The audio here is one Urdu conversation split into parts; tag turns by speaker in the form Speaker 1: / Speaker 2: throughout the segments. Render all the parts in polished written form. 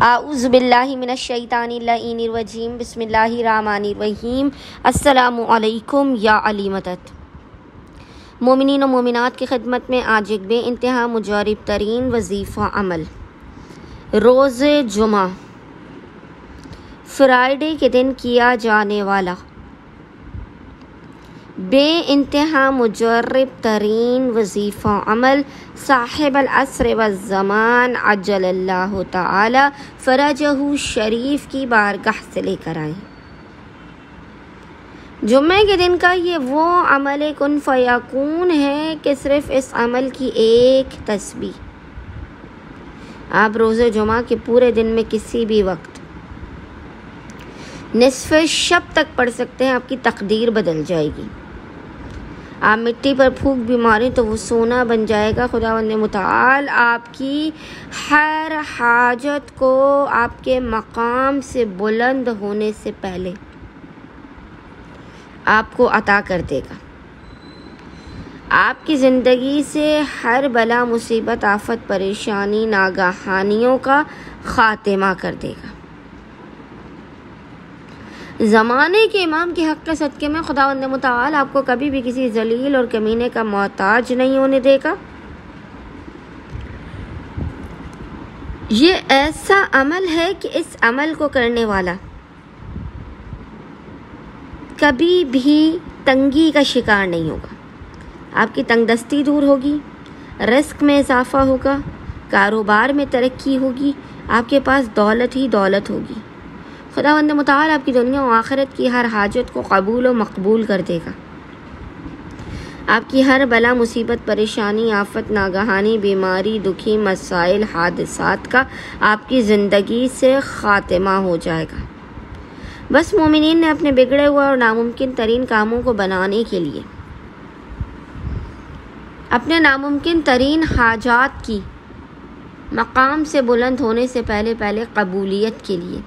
Speaker 1: اعوذ باللہ من الشیطان اللعین الرجیم بسم اللہ الرحمن الرحیم۔ السلام علیکم یا علی مدد۔ مومنین و مومنات کی خدمت میں آج ایک بے انتہا مجرب ترین وظیفہ عمل، روز جمعہ فرائیڈے کے دن کیا جانے والا بے انتہا مجرب ترین وظیفہ عمل صاحب العصر والزمان عجل اللہ تعالی فرجہ شریف کی بارگاہ سے لے کر آئیں۔ جمعے کے دن کا یہ وہ عمل کن فیکون ہے کہ صرف اس عمل کی ایک تسبیح آپ روز جمعہ کے پورے دن میں کسی بھی وقت نصف شب تک پڑھ سکتے ہیں، آپ کی تقدیر بدل جائے گی۔ آپ مٹی پر پھونک بھی ماریں تو وہ سونا بن جائے گا۔ خداوند متعال آپ کی ہر حاجت کو آپ کے مقام سے بلند ہونے سے پہلے آپ کو عطا کر دے گا۔ آپ کی زندگی سے ہر بلا مصیبت آفت پریشانی ناگہانیوں کا خاتمہ کر دے گا۔ زمانے کے امام کے حق کے صدقے میں خداوند متعال آپ کو کبھی بھی کسی ذلیل اور کمینے کا محتاج نہیں ہونے دے گا۔ یہ ایسا عمل ہے کہ اس عمل کو کرنے والا کبھی بھی تنگی کا شکار نہیں ہوگا۔ آپ کی تنگ دستی دور ہوگی، رزق میں اضافہ ہوگا، کاروبار میں ترقی ہوگی، آپ کے پاس دولت ہی دولت ہوگی۔ خداوند متعال آپ کی دنیا و آخرت کی ہر حاجت کو قبول و مقبول کر دے گا۔ آپ کی ہر بلا مصیبت پریشانی آفت ناگہانی بیماری دکھی مسائل حادثات کا آپ کی زندگی سے خاتمہ ہو جائے گا۔ بس مومنین نے اپنے بگڑے ہوئے اور ناممکن ترین کاموں کو بنانے کے لیے، اپنے ناممکن ترین حاجات کی مقام سے بلند ہونے سے پہلے قبولیت کے لیے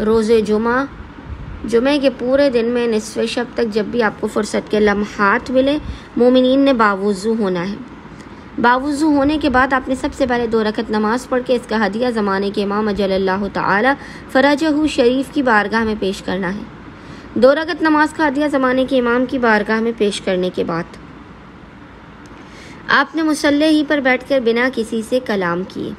Speaker 1: روز جمعے کے پورے دن میں نصف شب تک جب بھی آپ کو فرصت کے لمحات ملے، مومنین نے باوضو ہونا ہے۔ باوضو ہونے کے بعد آپ نے سب سے پہلے 2 رکعت نماز پڑھ کے اس کا ہدیہ زمانے کے امام اجل اللہ تعالی فرجہ شریف کی بارگاہ میں پیش کرنا ہے۔ 2 رکعت نماز کا ہدیہ زمانے کے امام کی بارگاہ میں پیش کرنے کے بعد آپ نے مصلی ہی پر بیٹھ کر بنا کسی سے کلام کیے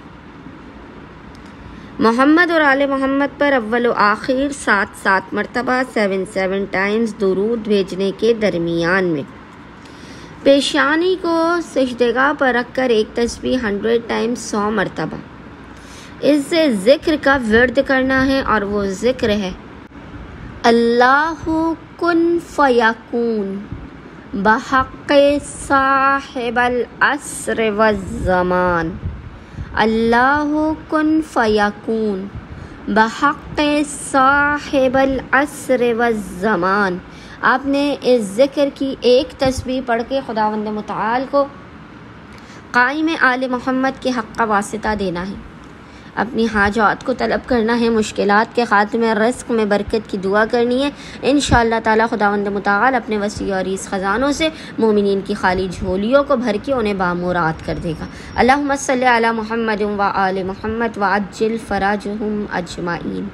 Speaker 1: محمد اور آل محمد پر اول و آخر 7 مرتبہ 7 ٹائمز درود بھیجنے کے درمیان میں پیشانی کو سجدگاہ پر رکھ کر ایک تسبیح 100 ٹائمز 100 مرتبہ اس ذکر کا ورد کرنا ہے، اور وہ ذکر ہے اللہ کن فیکون بحق صاحب العصر والزمان۔ اللہ کن فیکون بحق صاحب العصر والزمان۔ آپ نے اس ذکر کی ایک تسبیح پڑھ کے خداوند متعال کو قائم آل محمد کے حق کا واسطہ دینا ہے، اپنی حاجات کو طلب کرنا ہے، مشکلات کے خاتمے رزق میں برکت کی دعا کرنی ہے۔ انشاءاللہ تعالی خداوند متعال اپنے وسیع اور عریض خزانوں سے مومنین کی خالی جھولیوں کو بھر کے انہیں بامراد کر دے گا۔ اللہم صلی علی محمد و آل محمد وعجل فراجہم اجمعین۔